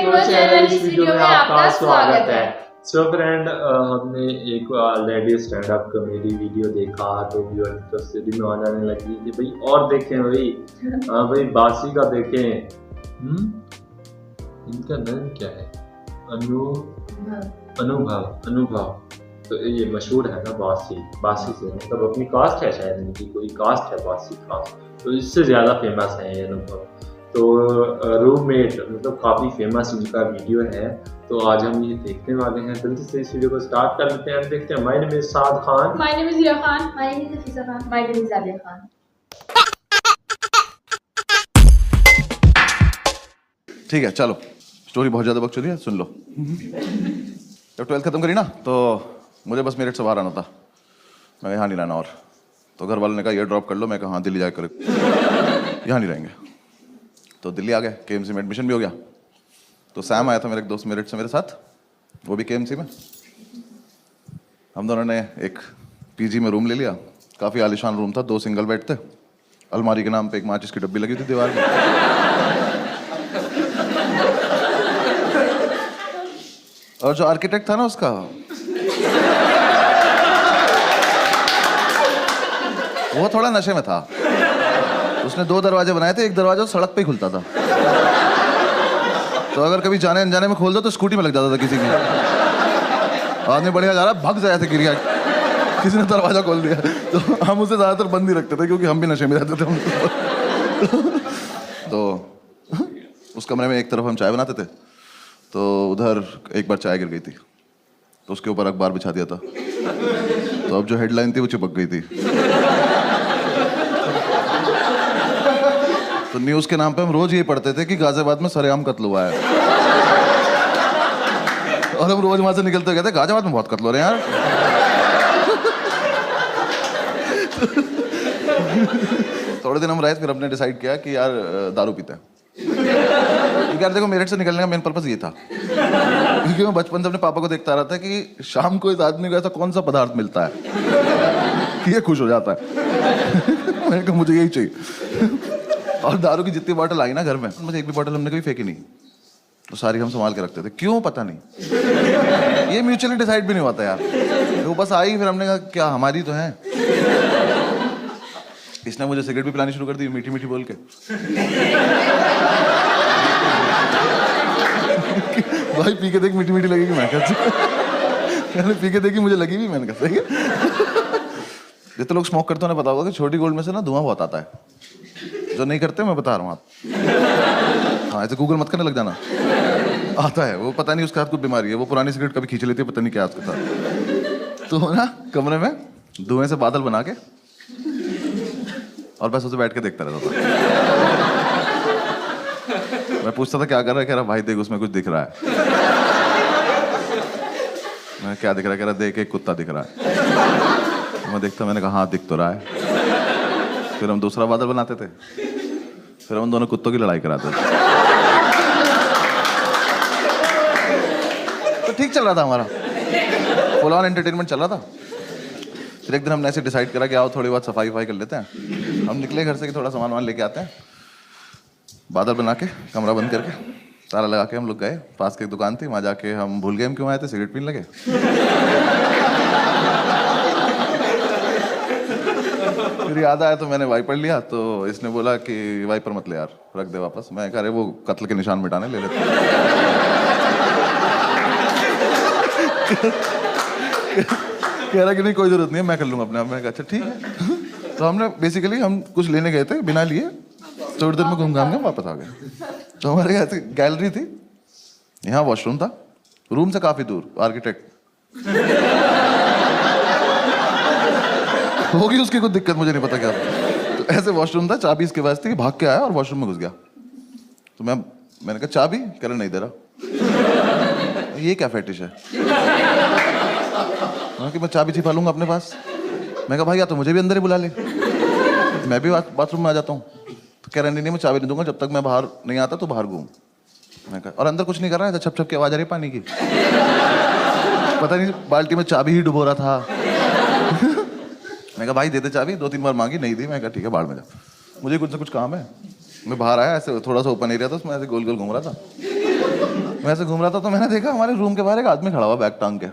Channel इस video में आपका स्वागत है। सो फ्रेंड, हमने एक already stand up comedy video देखा तो व्यूअर की तस्वीर में आ जाने लगी कि भाई और देखें भाई। हाँ भाई, बासी का देखें। इनका नाम क्या है? अनुभव। तो ये मशहूर है ना बासी से, मतलब अपनी कास्ट है, शायद इनकी कोई कास्ट है बासी कास्ट, तो इससे ज़्यादा फेमस है ये अनुभव। तो रूममेट मतलब काफ़ी फेमस इनका वीडियो है, तो आज हम ये देखने वाले हैं। जल्दी से इस वीडियो को स्टार्ट कर लेते हैं। देखते हैं। My name is Saad Khan, my name is Riya Khan, my name is Nafisa Khan, my name is Aaliya Khan. ठीक है, चलो स्टोरी बहुत ज़्यादा बकचोदी है, सुन लो। जब 12th खत्म करी ना तो मुझे बस मेरठ से बाहर आना था। मैं यहाँ नहीं रहना, और तो घर वालों ने कहा ये ड्रॉप कर लो। मैं कहा हाँ, दिल्ली जाकर यहाँ नहीं रहेंगे। तो दिल्ली आ गए, KMC में एडमिशन भी हो गया। तो सैम आया था मेरा एक दोस्त मेरठ से मेरे साथ, वो भी KMC में। हम दोनों ने एक PG में रूम ले लिया। काफ़ी आलीशान रूम था, 2 सिंगल बेड थे। अलमारी के नाम पे एक माचिस की डब्बी लगी थी दीवार में। और जो आर्किटेक्ट था ना उसका, वो थोड़ा नशे में था। उसने 2 दरवाजे बनाए थे, एक दरवाजा सड़क पे ही खुलता था, तो अगर कभी जाने अनजाने में खोल दो तो स्कूटी में लग जाता था किसी की। आदमी बढ़िया जा रहा, भाग जाया था, गिर गया, किसी ने दरवाजा खोल दिया। तो हम उसे ज़्यादातर बंद ही रखते थे क्योंकि हम भी नशे में रहते थे। तो उस कमरे में एक तरफ हम चाय बनाते थे, तो उधर एक बार चाय गिर गई थी, तो उसके ऊपर अखबार बिछा दिया था। तो अब जो हेडलाइन थी वो चिपक गई थी। तो न्यूज़ के नाम पे हम रोज ये पढ़ते थे कि गाजियाबाद में सरेआम कत्ल हुआ है। और हम रोज वहां से निकलते कहते गाजियाबाद में बहुत कत्ल हो रहे हैं यार। थोड़े दिन हम रहे, फिर हमने डिसाइड किया कि यार दारू पीते हैं। यार देखो, मेरठ से निकलने का मेन पर्पस ये था, क्योंकि मैं बचपन से अपने पापा को देखता रहा था कि शाम को इस आदमी को ऐसा कौन सा पदार्थ मिलता है कि ये खुश हो जाता है। मैंने कहा मुझे यही चाहिए। और दारू की जितनी बॉटल आई ना घर में, मुझे एक भी बॉटल हमने कभी फेंकी नहीं। तो सारी हम संभाल के रखते थे। क्यों पता नहीं, ये म्यूचुअली डिसाइड भी नहीं होता यार। वो बस आई, फिर हमने कहा क्या हमारी तो है। इसने मुझे सिगरेट भी पिलानी शुरू कर दी, मीठी मीठी बोल के। भाई पी के देख, मीठी मीठी लगेगी। मैं कहते पी के देखी, मुझे लगी भी। मैंने कहा सही है। जितने लोग स्मोक करते हैं पता होगा कि छोटी गोल्ड में से ना धुआं बहुत आता है। जो नहीं करते मैं बता रहा हूँ आप। हाँ, ऐसे गूगल मत करने लग जाना, आता है वो। पता नहीं उसके हाथ कुछ बीमारी है, वो पुरानी सिगरेट कभी खींच लेती है, पता नहीं क्या उसके साथ। तो ना कमरे में धुएं से बादल बना के और बस उसे बैठ के देखता रहता था। मैं पूछता था क्या कर रहा है, कह रहा भाई देख उसमें कुछ दिख रहा है। मैं क्या दिख रहा है, कह रहा देख एक कुत्ता दिख रहा है। मैं देखता, मैंने कहा हाँ दिख तो रहा है। फिर हम दूसरा बादल बनाते थे, फिर हम दोनों कुत्तों की लड़ाई कराते थे। तो ठीक चल रहा था हमारा, फुल ऑन एंटरटेनमेंट चल रहा था। फिर एक दिन हमने ऐसे डिसाइड करा कि आओ थोड़ी बहुत सफाई वफाई कर लेते हैं। हम निकले घर से कि थोड़ा सामान वामान लेके आते हैं। बादल बना के, कमरा बंद करके, ताला लगा के हम लोग गए। पास की एक दुकान थी, वहाँ जाके हम भूल गए हम क्यों आए थे, सिगरेट पीने लगे। फिर याद आया तो मैंने वाइपर लिया, तो इसने बोला कि वाइपर मत ले यार, रख दे वापस। मैं कह रहे वो कत्ल के निशान मिटाने ले लेते। कह रहा कि नहीं कोई जरूरत नहीं है, मैं कर लूंगा अपने आप। मैं कहा अच्छा ठीक है। तो हमने बेसिकली हम कुछ लेने गए थे, बिना लिए थोड़ी देर में घूम घाम के वापस आ गए। तो हमारे यहाँ गैलरी थी, यहाँ वॉशरूम था, रूम से काफी दूर। आर्किटेक्ट होगी उसकी कुछ दिक्कत, मुझे नहीं पता क्या। तो ऐसे वॉशरूम था, चाबी इसके पास थी, भाग के आया और वॉशरूम में घुस गया। तो मैंने कहा चाबी, कह रहा नहीं दे रहा। ये क्या फेटिश है कि मैं चाबी छिपा लूंगा अपने पास। मैं कहा भाई या तो मुझे भी अंदर ही बुला ले, मैं भी बाथरूम में आ जाता हूँ। तो कह रहा नहीं मैं चाबी नहीं दूंगा जब तक मैं बाहर नहीं आता, तो बाहर घूम। मैं कहा और अंदर कुछ नहीं कर रहा है, छप छप की आवाज आ रही पानी की। पता नहीं बाल्टी में चाबी ही डुबो रहा था। मैं कहा भाई दे दे चाबी, 2-3 बार मांगी, नहीं दी। मैं कहा ठीक है बाहर में जा, मुझे कुछ ना कुछ काम है। मैं बाहर आया, ऐसे थोड़ा सा ओपन एरिया था, उसमें ऐसे गोल गोल घूम रहा था। मैं ऐसे घूम रहा था तो मैंने देखा हमारे रूम के बाहर एक आदमी खड़ा हुआ बैग टांग के।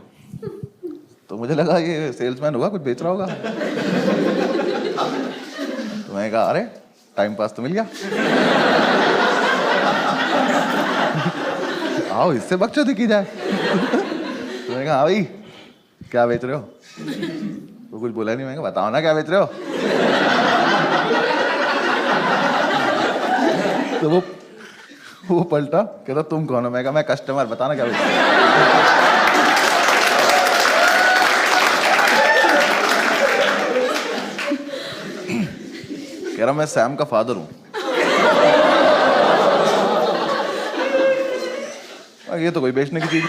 तो मुझे लगा ये सेल्समैन होगा, कुछ बेच रहा होगा। तो मैंने कहा अरे टाइम पास तो मिल गया। आओ इससे बकचोदी की जाए। तो मैंने कहा हाँ भाई क्या बेच रहे हो? वो कुछ बोला नहीं। मैंने कहा बताओ ना क्या बेच रहे हो? तो वो पलटा, कहता तुम कौन हो? मैं कहा मैं कस्टमर, बताना क्या बेच रहे हो? कह रहा मैं सैम का फादर हूं। ये तो कोई बेचने की चीज।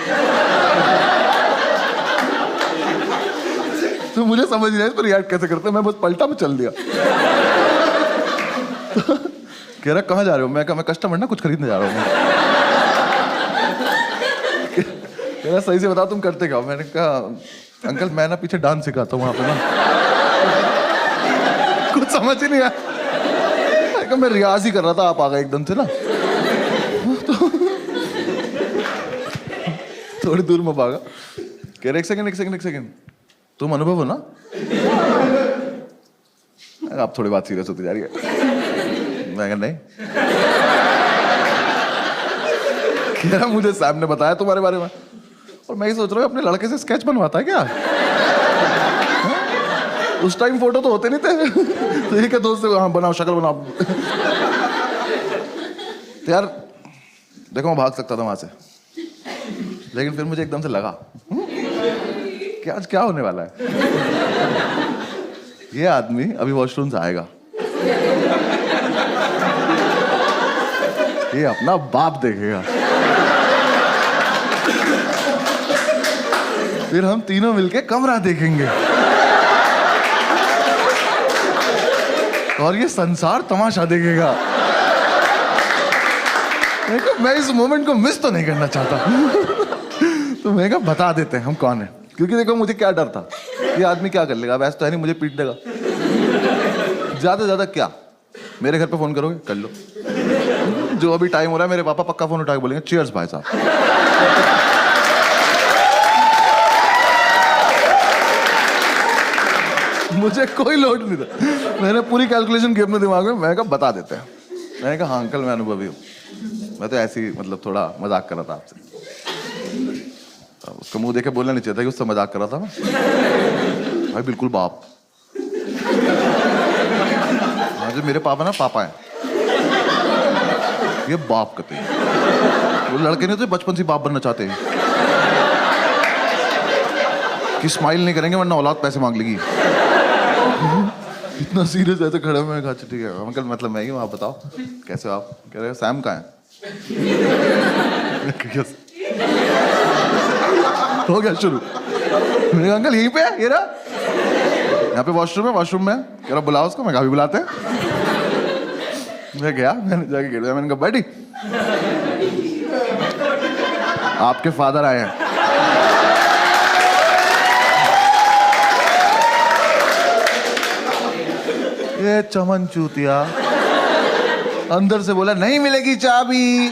तो मुझे समझ नहीं आया इस पर रिएक्ट कैसे करते। मैं बस पलटा में चल दिया। तो कह रहा कहाँ जा रहे हो? मैं कहा मैं कस्टमर ना, कुछ खरीदने जा रहा हूँ। कह रहा सही से बताओ तुम करते क्या हो? मैंने कहा अंकल मैं ना पीछे डांस सिखाता हूँ वहां पे ना। कुछ समझ ही नहीं आया। मैं रियाज ही कर रहा था, आप आ गए एकदम से ना। तो थोड़ी दूर में भागा। कह रहे एक सेकंड तुम अनुभव हो ना? आप थोड़ी बात सीरियस होती जा रही है। मैं कहा नहीं। कह रहा मुझे सैम ने बताया तुम्हारे बारे में। और मैं ही सोच रहा हूँ अपने लड़के से स्केच बनवाता है क्या? उस टाइम फोटो तो होते नहीं थे। तो ये क्या दोस्त हाँ बनाओ, शक्ल बनाओ। तो यार देखो मैं भाग सकता था वहां से, लेकिन फिर मुझे एकदम से लगा कि आज क्या होने वाला है। ये आदमी अभी वॉशरूम से आएगा, ये अपना बाप देखेगा, फिर हम तीनों मिलके कमरा देखेंगे और ये संसार तमाशा देखेगा। मैं इस मोमेंट को मिस तो नहीं करना चाहता। तो मैं कहा बता देते हैं हम कौन है, क्योंकि देखो मुझे क्या डर था, ये आदमी क्या कर लेगा, वैसे तो है नहीं मुझे पीट देगा। ज्यादा ज्यादा क्या मेरे घर पे फोन करोगे, कर लो। जो अभी टाइम हो रहा है मेरे पापा पक्का फोन उठा के बोलेंगे चीयर्स भाई साहब। मुझे कोई लोड नहीं था। मैंने पूरी कैलकुलेशन की अपने दिमाग में। मैं कहा बता देते हैं। मैंने कहा हाँ अंकल मैं अनुभवी हूँ, मैं तो ऐसे ही मतलब थोड़ा मजाक कर रहा था आपसे। उसका मुंह देखे बोलना नहीं चाहिए था कि उससे मजाक कर रहा था मैं। भाई बिल्कुल बाप। हाँ जो मेरे पापा ना पापा हैं, ये बाप कहते हैं। वो लड़के नहीं तो बचपन से बाप बनना चाहते हैं कि स्माइल नहीं करेंगे वरना औलाद पैसे मांग लेगी। इतना सीरियस ऐसे खड़ा मैं कहा ठीक है अंकल मतलब मैं ही हूँ, आप बताओ कैसे हो आप? कह रहे सैम कहाँ है? हो गया शुरू। मैंने कहा अंकल यहीं पे है, ये रहा यहाँ पे वॉशरूम है, वॉशरूम में। कह रहा बुलाओ उसको। मैं कहा भी बुलाते हैं। मैं गया, मैंने जाके गिर दिया। मैंने कहा बैठी आपके फादर आए हैं। ये चमन चूतिया अंदर से बोला नहीं मिलेगी चाबी।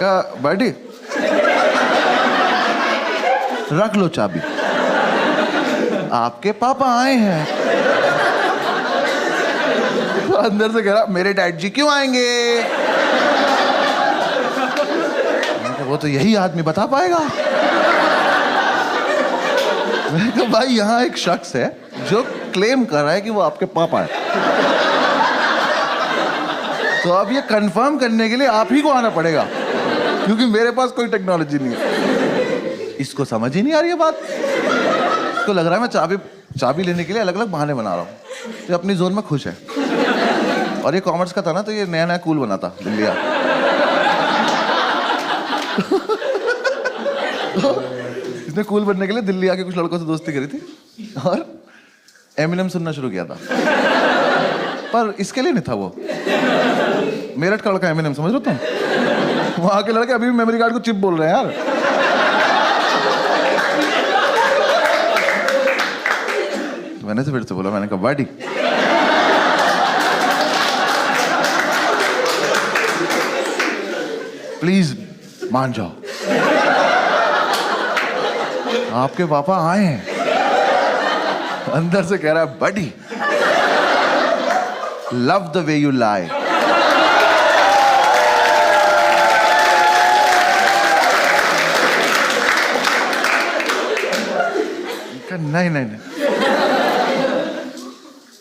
कहा बैठी रख लो चाबी, आपके पापा आए हैं। तो अंदर से कह रहा मेरे डैड जी क्यों आएंगे? वो तो यही आदमी बता पाएगा। मैंने कहा भाई यहाँ एक शख्स है जो क्लेम कर रहा है कि वो आपके पापा है, तो अब ये कंफर्म करने के लिए आप ही को आना पड़ेगा, क्योंकि मेरे पास कोई टेक्नोलॉजी नहीं है। इसको समझ ही नहीं आ रही है बात। इसको लग रहा है मैं चाबी लेने के लिए अलग अलग बहाने बना रहा हूँ। ये अपनी जोन में खुश है। और ये कॉमर्स का था ना, तो ये नया नया कूल बना था दिल्ली। इसने कूल बनने के लिए दिल्ली आके कुछ लड़कों से दोस्ती करी थी और एमिनेम सुनना शुरू किया था। पर इसके लिए नहीं था वो। मेरठ का लड़का एमिनेम समझ रहे हो तुम? वहां के लड़के अभी भी मेमोरी कार्ड को चिप बोल रहे हैं यार। मैंने से फिर से बोला, मैंने कहा बॉडी। प्लीज मान जाओ, आपके पापा आए हैं। अंदर से कह रहा है buddy, love the way you lie. नहीं नहीं नहीं,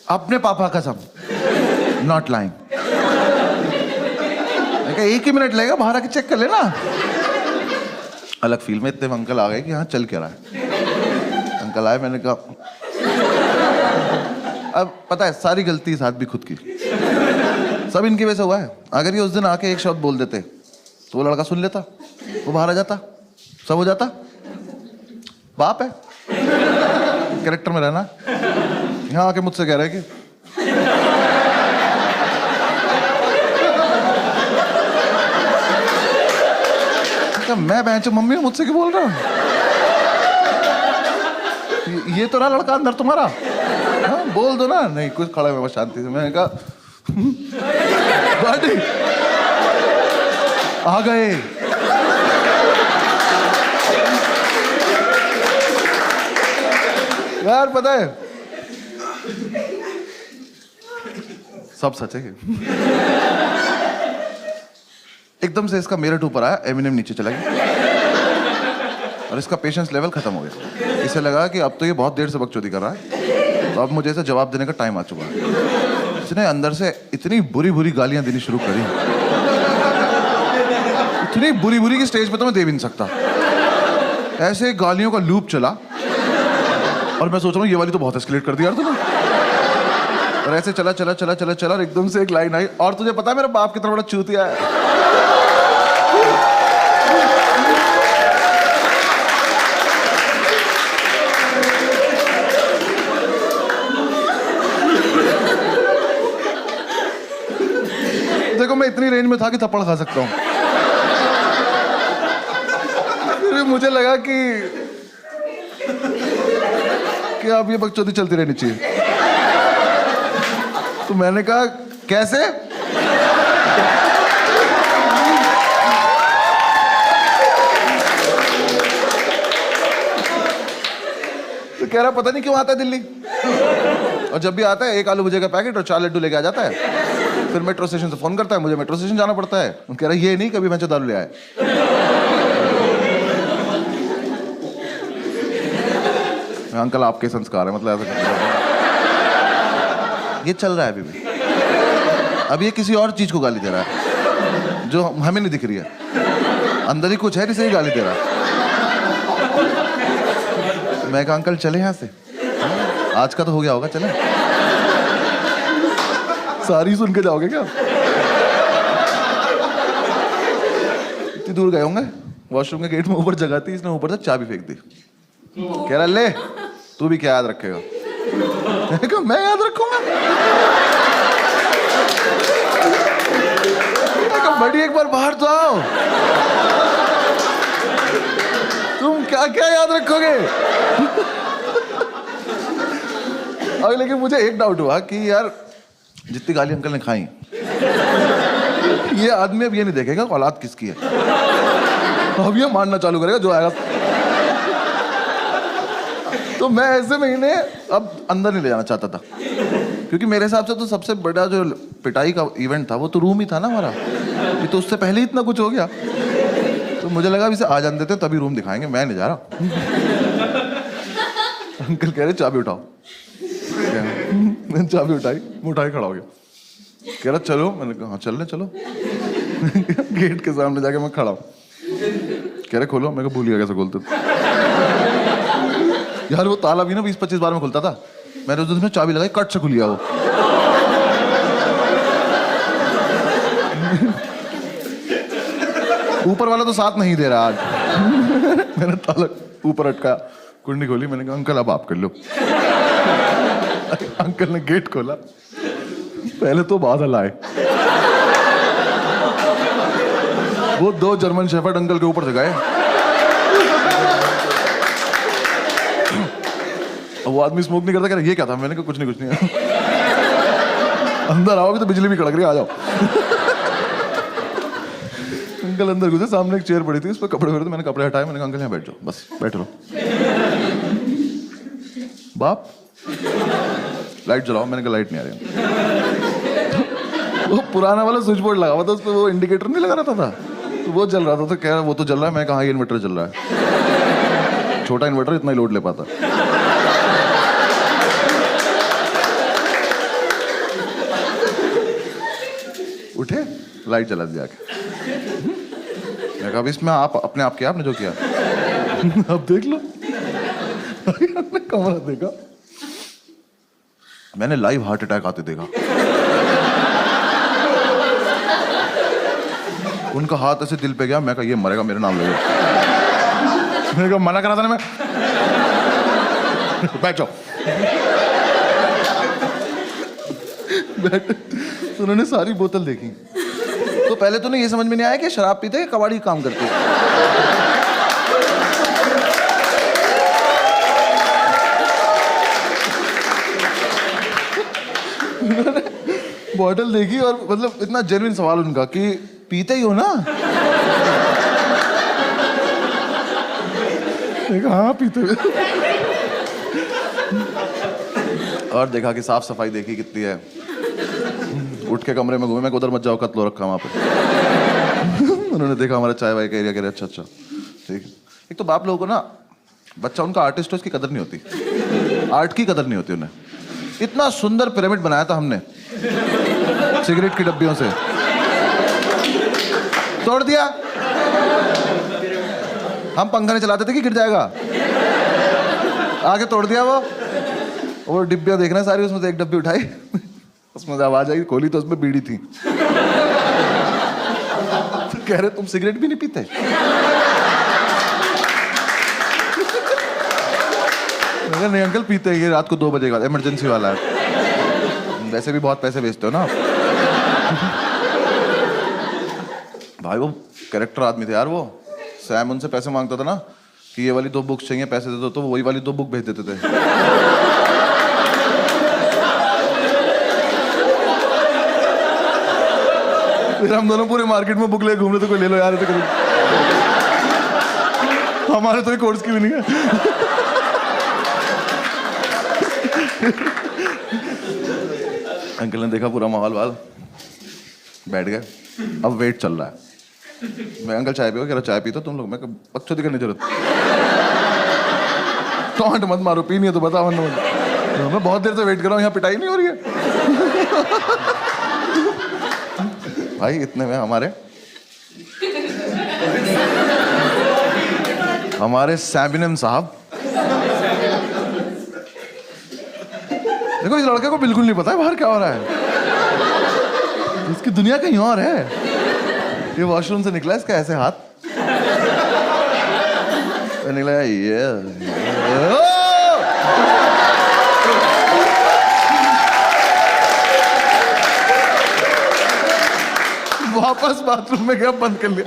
अपने पापा कसम, नॉट लाइंग। एक ही मिनट लगेगा, बाहर आके चेक कर लेना। अलग फील में इतने अंकल आ गए कि हाँ चल क्या रहा है। अंकल आए, मैंने कहा अब पता है सारी गलती साथ भी खुद की, सब इनकी वजह से हुआ है। अगर ये उस दिन आके एक शब्द बोल देते तो वो लड़का सुन लेता, वो बाहर आ जाता, सब हो जाता। बाप है, कैरेक्टर में रहना। यहाँ आके मुझसे कह रहा है कि मैं बहन मम्मी मुझसे क्यों बोल रहा हूँ? ये तो रहा लड़का अंदर तुम्हारा। हाँ, बोल दो ना। नहीं, कुछ खड़ा है बस शांति से। मैंने कहा बॉडी आ गए। यार पता है सब सच है। एकदम से इसका मेरिट ऊपर आया, एमिनेम नीचे चला गया और इसका पेशेंस लेवल खत्म हो गया। इसे लगा कि अब तो ये बहुत देर से बकचोदी कर रहा है, तो अब मुझे इसे जवाब देने का टाइम आ चुका है। इसने अंदर से इतनी बुरी बुरी गालियां देनी शुरू करी, इतनी बुरी बुरी की स्टेज पे तो मैं दे भी नहीं सकता। ऐसे गालियों का लूप चला और मैं सोच रहा हूँ ये वाली तो बहुत एस्केलेट कर दिया यार तूने। और ऐसे चला चला चला चला चला और एकदम से एक लाइन आई, और तुझे पता है मेरा बाप कितना बड़ा चूतिया है। देखो मैं इतनी रेंज में था कि थप्पड़ खा सकता हूँ। फिर मुझे लगा कि अब ये बकचोदी चलती रहनी चाहिए। तो मैंने कहा कैसे? तो कह रहा पता नहीं क्यों आता है दिल्ली, और जब भी आता है 1 आलू भुजिया का पैकेट और 4 लड्डू लेके आ जाता है। फिर मेट्रो स्टेशन से फोन करता है, मुझे मेट्रो स्टेशन जाना पड़ता है। कह रहा ये नहीं कभी मैं दारू ले आए। अंकल आपके संस्कार है, मतलब ऐसा ये चल रहा है अभी भी। अब ये किसी और चीज को गाली दे रहा है जो हमें नहीं दिख रही है, अंदर ही कुछ है जिसे ही गाली दे रहा है। मैं कहा अंकल चले यहाँ से, आज का तो हो गया होगा, चले। सारी सुन के जाओगे क्या? इतनी दूर गए होंगे, वॉशरूम के गेट में ऊपर जगह थी, इसने ऊपर से चाबी फेंक दी। कह रहा ले तू भी क्या याद रखेगा? मैं याद रखूंगा? बड़ी एक बार बाहर तो आओ, तुम क्या क्या याद रखोगे? अब लेकिन मुझे एक डाउट हुआ कि यार जितनी गाली अंकल ने खाई, ये आदमी अब ये नहीं देखेगा औलाद किसकी है, अब ये मानना चालू करेगा जो आएगा। तो मैं ऐसे में इन्हें अब अंदर नहीं ले जाना चाहता था, क्योंकि मेरे हिसाब से तो सबसे बड़ा जो पिटाई का इवेंट था वो तो रूम ही था ना हमारा। ये तो उससे पहले ही इतना कुछ हो गया, तो मुझे लगा इसे आ जाने देते तभी रूम दिखाएंगे, मैं नहीं जा रहा। अंकल कह रहे चाबी उठाओ। मैंने चाबी उठाई, मैं उठा के खड़ा हो गया। कह रहा चलो, मैंने कहा हाँ चलने चलो। गेट के सामने जाके मैं खड़ा हूँ। कह रहे खोलो, मैं भूल गया कैसे खोलते यार। वो ताला भी ना 20-25 बार में खुलता था, मैंने उस दिन में चाबी लगाई, कट से खुल गया वो। ऊपर वाला तो साथ नहीं दे रहा आज। मैंने ताला ऊपर अटका, कुंडी खोली, मैंने कहा अंकल अब आप कर लो। अंकल ने गेट खोला, पहले तो बादल आए, वो 2 जर्मन शेफर्ड अंकल के ऊपर से गए। अब वो आदमी स्मोक नहीं करता, कह रहा ये क्या था? मैंने कहा कुछ नहीं अंदर आओगे तो बिजली भी कड़क रही है, आ जाओ। अंकल अंदर घुसे, सामने एक चेयर पड़ी थी, उस पर कपड़े भरे थे, मैंने कपड़े हटाए, मैंने कहा अंकल यहाँ बैठ जाओ, बस बैठ रहो। बाप लाइट जलाओ, मैंने कहा लाइट नहीं आ रही। वो पुराना वाला स्विच बोर्ड लगा हुआ था, उस पर वो इंडिकेटर नहीं लगा रहता था, तो वो जल रहा था, तो कह रहा वो तो जल रहा है। मैं कहा ये इन्वर्टर जल रहा है, छोटा इन्वर्टर इतना ही लोड ले पाता। उठे, लाइट जला दिया के। मैं कहा इसमें आप अपने आप किया, आपने जो किया। अब देख लो। कमरा देखा, मैंने लाइव हार्ट अटैक आते देखा। उनका हाथ ऐसे दिल पे गया, मैं कहा ये मरेगा, मेरे नाम ले। मैंने कहा मना करा था ना मैं। बैठ जाओ। बैठ। उन्होंने सारी बोतल देखी, तो पहले तो नहीं ये समझ में नहीं आया कि शराब पीते कबाड़ी काम करते। बॉटल देखी और मतलब इतना जेन्युइन सवाल उनका कि पीते ही हो ना? देखा हाँ पीते हुए। और देखा कि साफ सफाई देखी कितनी है। उठ के कमरे में घूमे, मैं उधर मत जाओ, कत्ल हो रखा वहाँ पे। उन्होंने देखा हमारा चाय वाय का एरिया, कह रहे अच्छा अच्छा ठीक है। एक तो बाप लोगों को ना, बच्चा उनका आर्टिस्ट हो, उसकी कदर नहीं होती, आर्ट की कदर नहीं होती उन्हें। इतना सुंदर पिरामिड बनाया था हमने सिगरेट की डब्बियों से, तोड़ दिया। हम पंखा नहीं चलाते थे कि गिर जाएगा, आगे तोड़ दिया। वो डिब्बियां देखना सारी, उसमें से एक डब्बी उठाई, उसमें से आवाज आई, खोली तो उसमें बीड़ी थी। तो कह रहे तुम सिगरेट भी नहीं पीते? नहीं अंकल पीते हैं, ये रात को 2 बजे का इमरजेंसी वाला है। वैसे भी बहुत पैसे बेचते हो ना आप। भाई वो कैरेक्टर आदमी थे यार वो। सैम उनसे पैसे मांगता था ना कि ये वाली 2 बुक्स चाहिए, पैसे दे दो, तो वही वाली 2 बुक भेज देते थे। फिर हम दोनों पूरे मार्केट में बुक ले घूम रहे थे, कोई ले लो यार, तो हमारे तो कोर्स की भी नहीं है। अंकल ने देखा पूरा माहौल वाल, बैठ गए। अब वेट चल रहा है। मैं अंकल चाय पियो, कह रहा चाय पीते तुम लोग? मैं बकचोदी करने की जरूरत, टॉन्ट मत मारो, पीनी है तो बताओ। मैं बहुत देर से वेट कर रहा हूँ, यहाँ पिटाई नहीं हो रही है। भाई इतने में हमारे सैबिनम साहब, देखो इस लड़के को बिल्कुल नहीं पता है बाहर क्या हो रहा है, इसकी दुनिया कहीं और है। ये वॉशरूम से निकला, इसका ऐसे हाथ निकला, ये वापस बाथरूम में गया, बंद कर लिया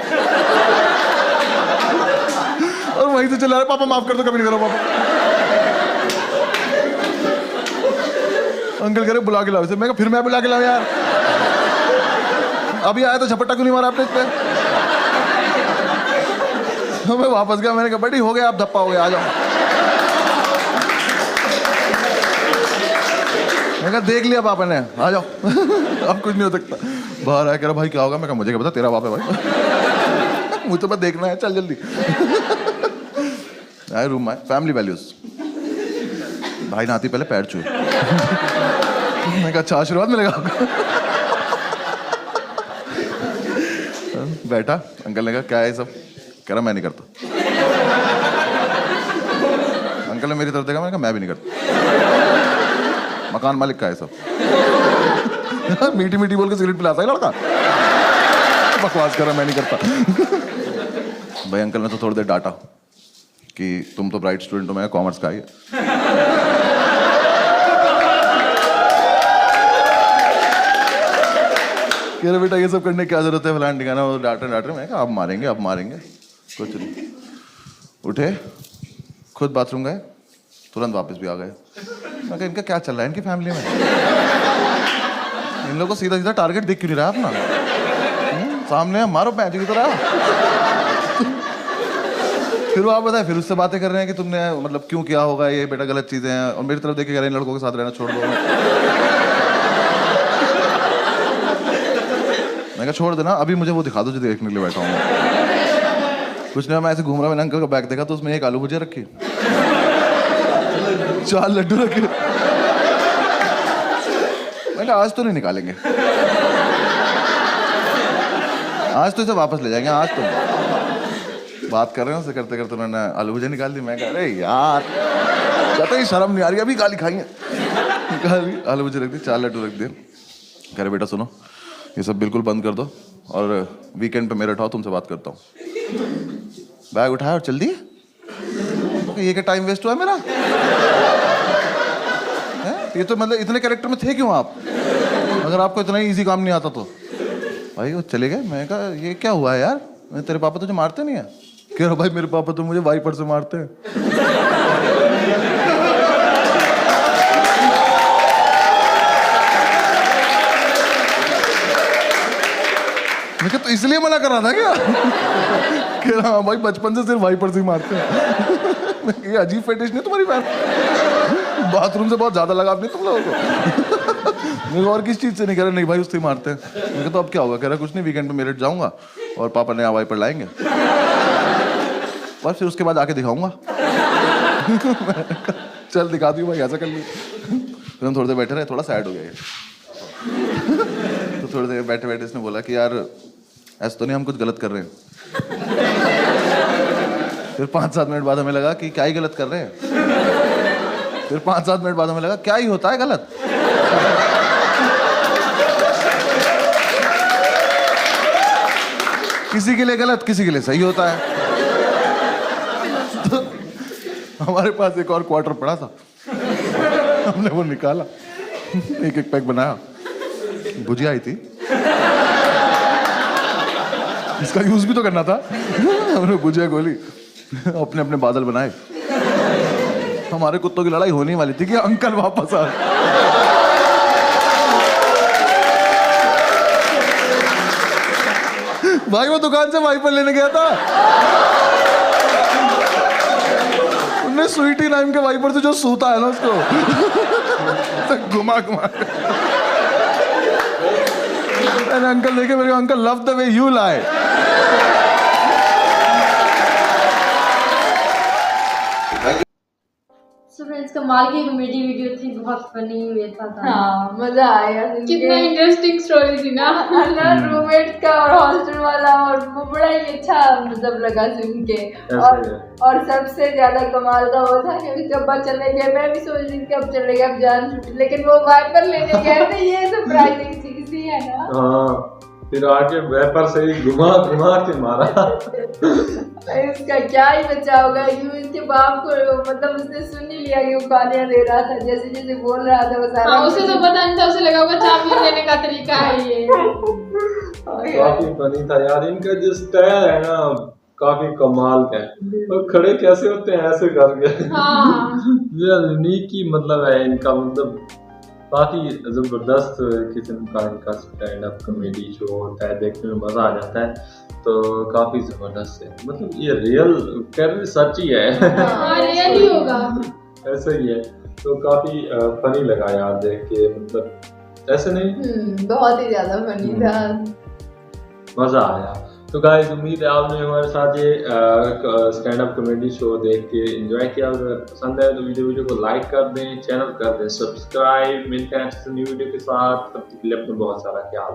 और वहीं से चला रहा, पापा माफ कर दो, कभी नहीं करो पापा। अंकल कह रहे बुला के लाओ इसे। मैं कहा फिर मैं बुला के लाऊं यार, अभी आया तो झपट्टा क्यों नहीं मारा आपने इस पे? तो मैं वापस गया, मैंने कहा बड़ी हो गया, आप धप्पा हो गया, आ जाओ। मैं कहा देख लिया पापा ने, आ जाओ। अब कुछ नहीं हो सकता। बाहर आया, कह रहा भाई क्या होगा? मैं कहा मुझे क्या पता, तेरा बाप है भाई। मुझे तो बस देखना है, चल जल्दी। आए रूम में, फैमिली वैल्यूज। भाई नाती पहले पैर छुए। मैं कहा अच्छा आशीर्वाद मिलेगा आपको। बैठा, अंकल ने कहा क्या है सब? कह रहा मैं नहीं करता। अंकल ने मेरी तरफ देखा, मैंने कहा मैं भी नहीं करता। मकान मालिक का है सब। मीठी मीठी बोल के सिगरेट पिलाता है लड़का, बकवास कर रहा मैं नहीं करता। भाई अंकल ने तो थोड़ी देर डांटा कि तुम तो ब्राइट स्टूडेंट हो, मैं कॉमर्स का ही है। कह रहे बेटा ये सब करने की क्या जरूरत है, फलान ठिकाना, वो डांट रहे। मैं कहा अब मारेंगे, अब मारेंगे, कुछ नहीं। उठे, खुद बाथरूम गए, तुरंत वापस भी आ गए। मैं कहा इनका क्या चल रहा है इनकी फैमिली में, इन लोगों को सीधा सीधा टारगेट दिख क्यों नहीं रहा अपना, सामने मारो पैंच की तरह। फिर वो आप बताए, फिर उससे बातें कर रहे हैं कि तुमने मतलब क्यों किया होगा ये बेटा, गलत चीजें हैं, और मेरी तरफ देख के कह रहे हैं लड़कों के साथ रहना छोड़ दो। मैं कहा छोड़ देना, अभी मुझे वो दिखा दो जो देखने के लिए बैठा हूँ। कुछ नहीं, मैं ऐसे घूम रहा, मैंने अंकल का बैग देखा तो उसमें एक आलू भुजिया रखी, 4 लड्डू रखे। मैंने आज तो नहीं निकालेंगे, आज तो इसे वापस ले जाएंगे। आज तो बात कर रहे हैं उससे, करते करते उन्होंने आलू भुजिया निकाल दी। मैं कह अरे यार कहते ही शर्म नहीं आ रही, अभी गाली खाएंगे। आलू भुजिया रख दी, 4 लड्डू रख दिए। कह रहे बेटा सुनो, ये सब बिल्कुल बंद कर दो और वीकेंड पे मेरे उठाओ, तुमसे बात करता हूँ। बैग उठाया और चल दिए। ये क्या टाइम वेस्ट हुआ मेरा है? ये तो मतलब इतने कैरेक्टर में थे क्यों आप, अगर आपको इतना ही इजी काम नहीं आता तो। भाई वो चले गए। मैं कहा ये क्या हुआ है यार, तेरे पापा तुझे मारते नहीं है? कह रहा भाई मेरे पापा तो मुझे वाइपर से मारते हैं। मैं कहा तो इसलिए मना कर रहा था क्या? कह रहा भाई बचपन से सिर्फ वाइपर से ही मारते हैं। ये अजीब फेटिश नहीं तुम्हारी बहन, बाथरूम से बहुत ज्यादा लगाव नहीं तुम लोगों को? मैं और किस चीज से नहीं, कह रहा नहीं भाई उससे ही मारते हैं। मैं तो अब क्या होगा? कह रहा कुछ नहीं, वीकेंड पे मेरठ जाऊंगा और पापा नया वाइपर लाएंगे और फिर उसके बाद आके दिखाऊंगा। चल दिखा दी भाई, ऐसा कर ली। फिर हम थोड़ी देर बैठे रहे, थोड़ा सैड हो गया ये। तो थोड़ी देर बैठे बैठे इसने बोला कि यार ऐसा तो नहीं हम कुछ गलत कर रहे हैं। फिर 5-7 मिनट बाद हमें लगा कि क्या ही गलत कर रहे हैं। फिर 5-7 मिनट बाद हमें लगा क्या ही होता है गलत। किसी के लिए गलत, किसी के लिए सही होता है। तो हमारे पास एक और क्वार्टर पड़ा था, हमने वो निकाला, एक एक पैक बनाया, भुजिया आई थी, इसका यूज भी तो करना था। हमने भुजिया गोली, अपने अपने बादल बनाए। हमारे कुत्तों की लड़ाई होने वाली थी कि अंकल वापस आ। भाई वो दुकान से वाइपर लेने गया था, उन्हें स्वीटी नाम के वाइपर से जो सूता है ना उसको तो घुमा घुमा। मैंने अंकल देखे, मेरे uncle love the way you lie. So friends, कमाल की कॉमेडी वीडियो थी, बहुत फनी हुआ था। हाँ, मजा आया। कितना इंटरेस्टिंग स्टोरी थी ना। रूममेट्स का और हॉस्टल वाला, और वो बड़ा ही अच्छा मतलब लगा सुन के। और सबसे ज्यादा कमाल का वो था कि कब चले गए, मैं भी सोच रही थी कब चले गए, अब जान छुट्टी, लेकिन वो वाइपर लेने गए थे। ये सरप्राइजिंग चीज ही है ना। हाँ, फिर आके वेपर से ही घुमा घुमा के मारा। इसका क्या ही बचा होगा, यूं इसके बाप को मतलब उसने सुन ही लिया कि वो गालियां दे रहा था, जैसे जैसे बोल रहा था वो सारा। हाँ, उसे तो पता नहीं था, उसे लगा होगा चाबी लेने का तरीका है ये। काफी फनी था यार, इनका जो स्टाइल है ना काफी कमाल का है। और खड़े कैसे होते हैं ऐसे करके। हाँ, यूनिक ही मतलब है इनका, मतलब काफी जबरदस्त किस्म का इनका स्टैंड अप कॉमेडी शो होता है, देखने में मजा आ जाता है। तो काफी जबरदस्त है, मतलब ये रियल कह रहे सच ही है। हाँ, रियल ही होगा, ऐसा ही है। तो काफी फनी लगा यार देख के, मतलब ऐसे नहीं, बहुत ही ज्यादा फनी था, मजा आया। तो गाइस उम्मीद है आपने हमारे साथ ये स्टैंड अप कॉमेडी शो देख के एंजॉय किया। अगर पसंद है तो वीडियो को लाइक कर दें, चैनल कर दें सब्सक्राइब। मिलते हैं न्यू वीडियो के साथ, तब तक के लिए अपना बहुत सारा ख्याल।